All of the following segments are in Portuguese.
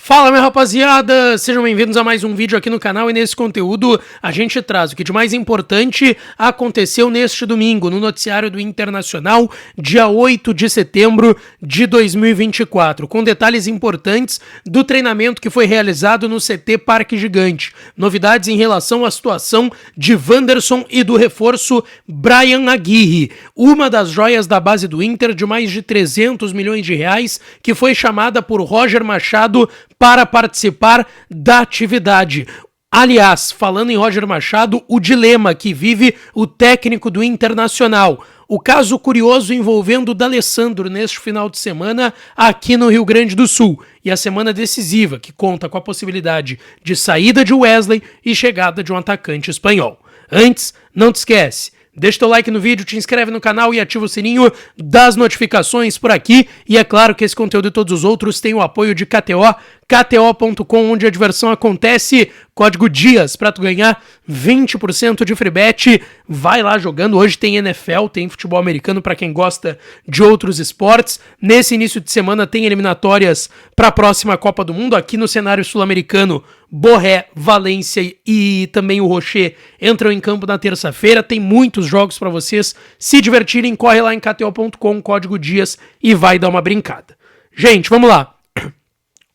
Fala, minha rapaziada! Sejam bem-vindos a mais um vídeo aqui no canal e nesse conteúdo a gente traz o que de mais importante aconteceu neste domingo no noticiário do Internacional, dia 8 de setembro de 2024, com detalhes importantes do treinamento que foi realizado no CT Parque Gigante, novidades em relação à situação de Wanderson e do reforço Brian Aguirre, uma das joias da base do Inter de mais de 300 milhões de reais, que foi chamada por Roger Machado para participar da atividade. Aliás, falando em Roger Machado, o dilema que vive o técnico do Internacional. O caso curioso envolvendo o D'Alessandro neste final de semana aqui no Rio Grande do Sul. E a semana decisiva, que conta com a possibilidade de saída de Wesley e chegada de um atacante espanhol. Antes, não te esquece. Deixa teu like no vídeo, te inscreve no canal e ativa o sininho das notificações por aqui. E é claro que esse conteúdo e todos os outros têm o apoio de KTO, KTO.com, onde a diversão acontece. Código DIAS para tu ganhar 20% de free bet. Vai lá jogando. Hoje tem NFL, tem futebol americano para quem gosta de outros esportes. Nesse início de semana tem eliminatórias para a próxima Copa do Mundo. Aqui no cenário sul-americano, Borré, Valência e também o Rocher entram em campo na terça-feira. Tem muitos jogos para vocês se divertirem. Corre lá em KTO.com, código DIAS e vai dar uma brincada. Gente, vamos lá.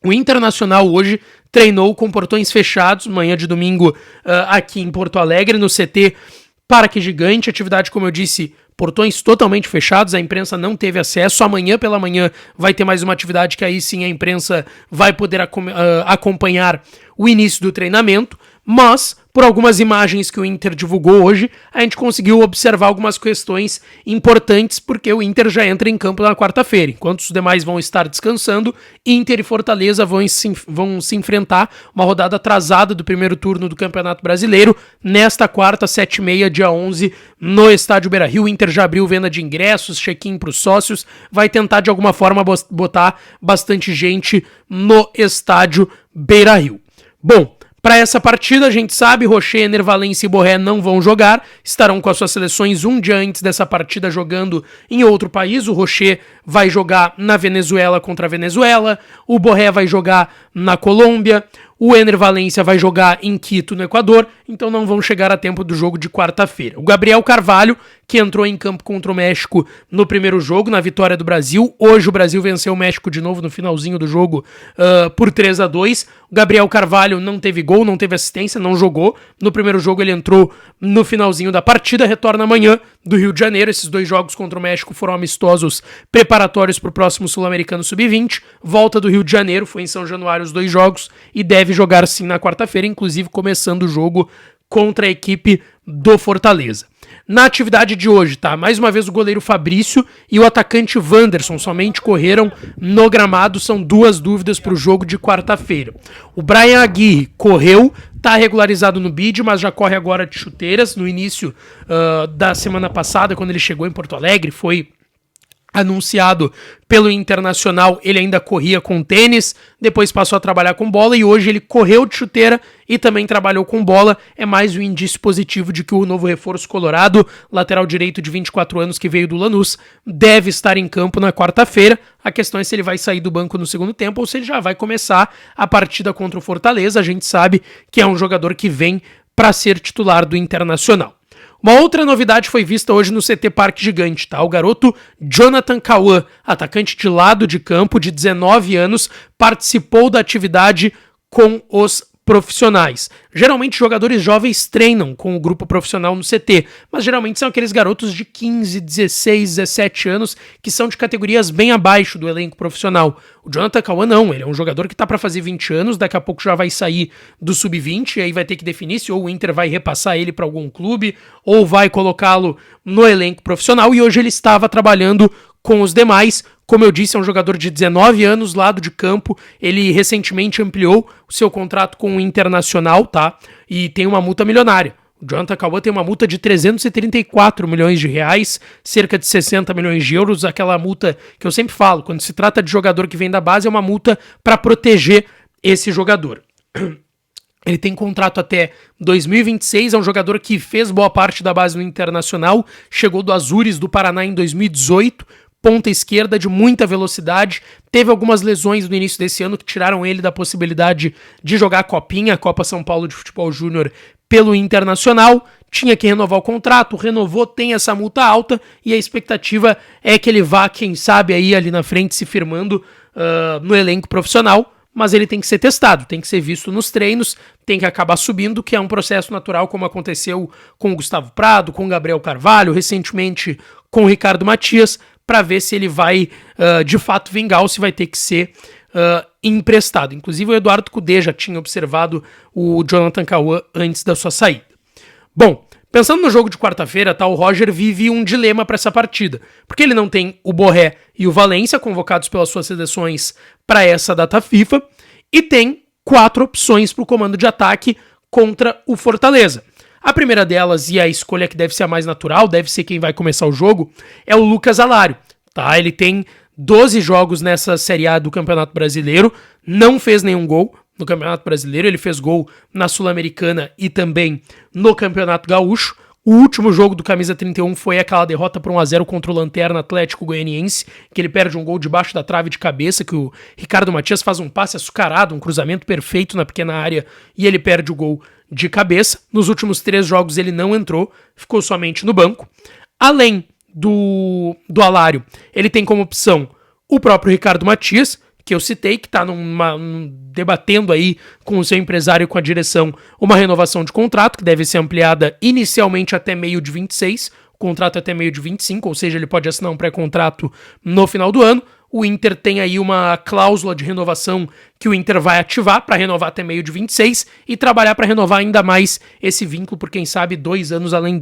O Internacional hoje treinou com portões fechados, manhã de domingo aqui em Porto Alegre, no CT Parque Gigante. Atividade, como eu disse, portões totalmente fechados, a imprensa não teve acesso. Amanhã pela manhã vai ter mais uma atividade que aí sim a imprensa vai poder acompanhar o início do treinamento, mas por algumas imagens que o Inter divulgou hoje, a gente conseguiu observar algumas questões importantes, porque o Inter já entra em campo na quarta-feira. Enquanto os demais vão estar descansando, Inter e Fortaleza vão se enfrentar, uma rodada atrasada do primeiro turno do Campeonato Brasileiro, nesta quarta, 7h30, dia 11, no Estádio Beira-Rio. O Inter já abriu venda de ingressos, check-in para os sócios, vai tentar de alguma forma botar bastante gente no Estádio Beira-Rio. Bom, para essa partida, a gente sabe, Rocher, Ener Valencia e Borré não vão jogar, estarão com as suas seleções um dia antes dessa partida jogando em outro país. O Rocher vai jogar na Venezuela contra a Venezuela, o Borré vai jogar na Colômbia, o Ener Valencia vai jogar em Quito, no Equador, então não vão chegar a tempo do jogo de quarta-feira. O Gabriel Carvalho, que entrou em campo contra o México no primeiro jogo, na vitória do Brasil. Hoje o Brasil venceu o México de novo no finalzinho do jogo por 3-2. O Gabriel Carvalho não teve gol, não teve assistência, não jogou. No primeiro jogo ele entrou no finalzinho da partida, retorna amanhã do Rio de Janeiro. Esses dois jogos contra o México foram amistosos preparatórios para o próximo Sul-Americano Sub-20. Volta do Rio de Janeiro, foi em São Januário os dois jogos e deve jogar sim na quarta-feira, inclusive começando o jogo contra a equipe do Fortaleza. Na atividade de hoje, tá? Mais uma vez o goleiro Fabrício e o atacante Wanderson somente correram no gramado, são duas dúvidas para o jogo de quarta-feira. O Brian Aguirre correu, tá regularizado no bid, mas já corre agora de chuteiras. No início da semana passada, quando ele chegou em Porto Alegre, foi anunciado pelo Internacional, ele ainda corria com tênis, depois passou a trabalhar com bola e hoje ele correu de chuteira e também trabalhou com bola. É mais um indício positivo de que o novo reforço colorado, lateral direito de 24 anos que veio do Lanús, deve estar em campo na quarta-feira. A questão é se ele vai sair do banco no segundo tempo ou se ele já vai começar a partida contra o Fortaleza. A gente sabe que é um jogador que vem para ser titular do Internacional. Uma outra novidade foi vista hoje no CT Parque Gigante, tá? O garoto Jonathan Cauã, atacante de lado de campo de 19 anos, participou da atividade com os profissionais. Geralmente jogadores jovens treinam com o grupo profissional no CT, mas geralmente são aqueles garotos de 15, 16, 17 anos que são de categorias bem abaixo do elenco profissional. O Jonathan Cauã não, ele é um jogador que tá para fazer 20 anos, daqui a pouco já vai sair do sub-20 e aí vai ter que definir se ou o Inter vai repassar ele para algum clube ou vai colocá-lo no elenco profissional, e hoje ele estava trabalhando com os demais. Como eu disse, é um jogador de 19 anos, lado de campo. Ele recentemente ampliou o seu contrato com o Internacional, tá? E tem uma multa milionária. O Jonathan Cauã tem uma multa de 334 milhões de reais, cerca de 60 milhões de euros. Aquela multa que eu sempre falo, quando se trata de jogador que vem da base, é uma multa para proteger esse jogador. Ele tem contrato até 2026, é um jogador que fez boa parte da base no Internacional, chegou do Azures do Paraná em 2018, ponta esquerda de muita velocidade, teve algumas lesões no início desse ano que tiraram ele da possibilidade de jogar a Copinha, a Copa São Paulo de Futebol Júnior, pelo Internacional, tinha que renovar o contrato, renovou, tem essa multa alta e a expectativa é que ele vá, quem sabe, aí ali na frente se firmando no elenco profissional, mas ele tem que ser testado, tem que ser visto nos treinos, tem que acabar subindo, que é um processo natural, como aconteceu com o Gustavo Prado, com o Gabriel Carvalho, recentemente com o Ricardo Matias, para ver se ele vai de fato vingar ou se vai ter que ser emprestado. Inclusive o Eduardo Cudê já tinha observado o Jonathan Cauã antes da sua saída. Bom, pensando no jogo de quarta-feira, tá, o Roger vive um dilema para essa partida, porque ele não tem o Borré e o Valência convocados pelas suas seleções para essa data FIFA, e tem 4 opções para o comando de ataque contra o Fortaleza. A primeira delas, e a escolha que deve ser a mais natural, deve ser quem vai começar o jogo, é o Lucas Alário. Tá? Ele tem 12 jogos nessa Série A do Campeonato Brasileiro, não fez nenhum gol no Campeonato Brasileiro, ele fez gol na Sul-Americana e também no Campeonato Gaúcho. O último jogo do Camisa 31 foi aquela derrota por 1-0 contra o Lanterna Atlético Goianiense, que ele perde um gol debaixo da trave de cabeça, que o Ricardo Matias faz um passe açucarado, um cruzamento perfeito na pequena área, e ele perde o gol de cabeça. Nos últimos 3 jogos ele não entrou, ficou somente no banco. Além do Alário, ele tem como opção o próprio Ricardo Matias, que eu citei, que está debatendo aí com o seu empresário e com a direção uma renovação de contrato, que deve ser ampliada inicialmente até meio de 26, o contrato até meio de 25, ou seja, ele pode assinar um pré-contrato no final do ano. O Inter tem aí uma cláusula de renovação que o Inter vai ativar para renovar até meio de 26 e trabalhar para renovar ainda mais esse vínculo por, quem sabe, 2 anos além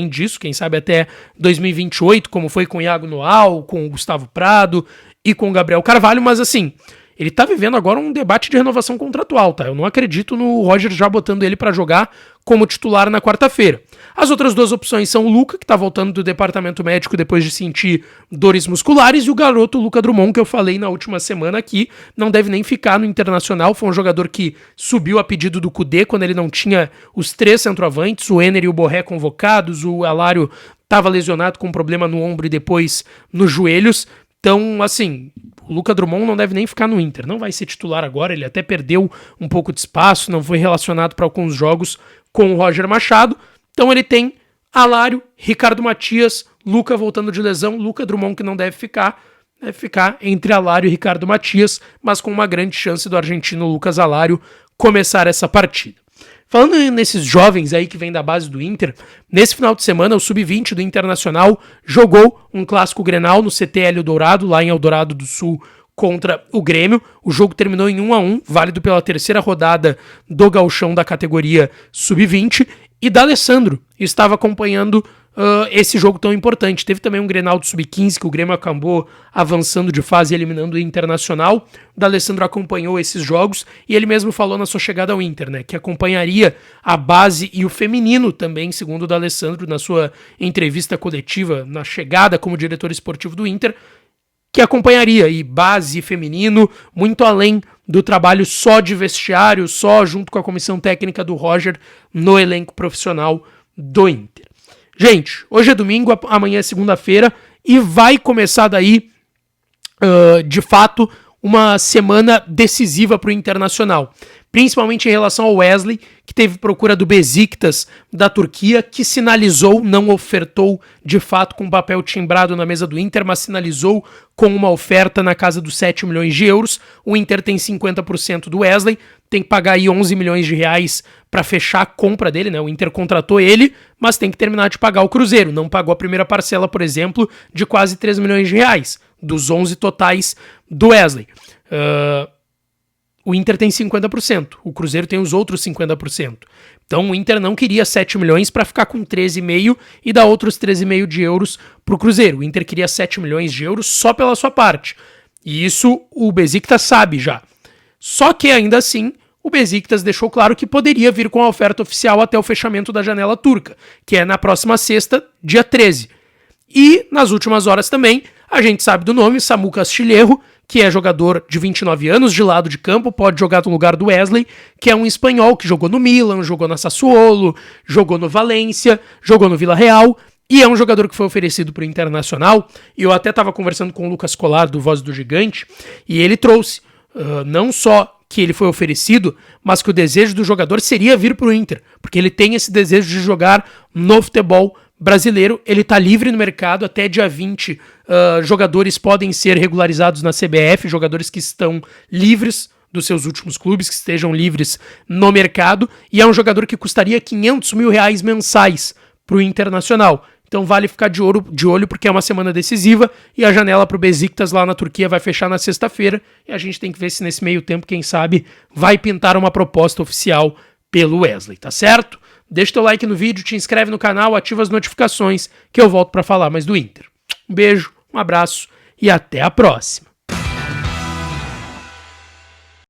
disso, quem sabe até 2028, como foi com o Iago Noal, com o Gustavo Prado e com o Gabriel Carvalho, mas assim, ele tá vivendo agora um debate de renovação contratual, tá? Eu não acredito no Roger já botando ele para jogar como titular na quarta-feira. As outras 2 opções são o Luca, que tá voltando do departamento médico depois de sentir dores musculares, e o garoto Luca Drummond, que eu falei na última semana aqui, não deve nem ficar no Internacional, foi um jogador que subiu a pedido do Cudê quando ele não tinha os 3 centroavantes, o Ener e o Borré convocados, o Alário tava lesionado com um problema no ombro e depois nos joelhos. Então, assim, o Luca Drummond não deve nem ficar no Inter, não vai ser titular agora, ele até perdeu um pouco de espaço, não foi relacionado para alguns jogos com o Roger Machado. Então ele tem Alário, Ricardo Matias, Luca voltando de lesão, Luca Drummond que não deve ficar entre Alário e Ricardo Matias, mas com uma grande chance do argentino Lucas Alário começar essa partida. Falando nesses jovens aí que vêm da base do Inter, nesse final de semana o Sub-20 do Internacional jogou um clássico Grenal no CT Dourado, lá em Eldorado do Sul, contra o Grêmio. O jogo terminou em 1-1, válido pela 3ª rodada do gauchão da categoria Sub-20, e D'Alessandro estava acompanhando esse jogo tão importante. Teve também um Grenal do Sub-15 que o Grêmio acabou avançando de fase e eliminando o Internacional. O D'Alessandro acompanhou esses jogos e ele mesmo falou na sua chegada ao Inter, né, que acompanharia a base e o feminino também, segundo o D'Alessandro, na sua entrevista coletiva, na chegada como diretor esportivo do Inter, que acompanharia e base e feminino, muito além do trabalho só de vestiário, só junto com a comissão técnica do Roger no elenco profissional do Inter. Gente, hoje é domingo, amanhã é segunda-feira e vai começar daí, de fato, uma semana decisiva para o Internacional. Principalmente em relação ao Wesley, que teve procura do Besiktas da Turquia, que sinalizou, não ofertou de fato com papel timbrado na mesa do Inter, mas sinalizou com uma oferta na casa dos 7 milhões de euros. O Inter tem 50% do Wesley, tem que pagar aí 11 milhões de reais para fechar a compra dele, né? O Inter contratou ele, mas tem que terminar de pagar o Cruzeiro. Não pagou a primeira parcela, por exemplo, de quase 3 milhões de reais, dos 11 totais do Wesley. O Inter tem 50%, o Cruzeiro tem os outros 50%. Então o Inter não queria 7 milhões para ficar com 13,5 e dar outros 13,5 de euros para o Cruzeiro. O Inter queria 7 milhões de euros só pela sua parte. E isso o Besiktas sabe já. Só que ainda assim, o Besiktas deixou claro que poderia vir com a oferta oficial até o fechamento da janela turca, que é na próxima sexta, dia 13. E nas últimas horas também, a gente sabe do nome, Samu Castillejo, que é jogador de 29 anos, de lado de campo, pode jogar no lugar do Wesley, que é um espanhol que jogou no Milan, jogou na Sassuolo, jogou no Valência, jogou no Vila Real, E é um jogador que foi oferecido para o Internacional, e eu até estava conversando com o Lucas Colar, do Voz do Gigante, e ele trouxe não só que ele foi oferecido, mas que o desejo do jogador seria vir para o Inter, porque ele tem esse desejo de jogar no futebol brasileiro. Ele está livre no mercado, até dia 20 jogadores podem ser regularizados na CBF, jogadores que estão livres dos seus últimos clubes, que estejam livres no mercado, e é um jogador que custaria R$500 mil mensais para o Internacional. Então vale ficar de olho porque é uma semana decisiva e a janela para o Besiktas lá na Turquia vai fechar na sexta-feira e a gente tem que ver se nesse meio tempo, quem sabe, vai pintar uma proposta oficial pelo Wesley, tá certo? Deixa teu like no vídeo, te inscreve no canal, ativa as notificações que eu volto para falar mais do Inter. Um beijo, um abraço e até a próxima.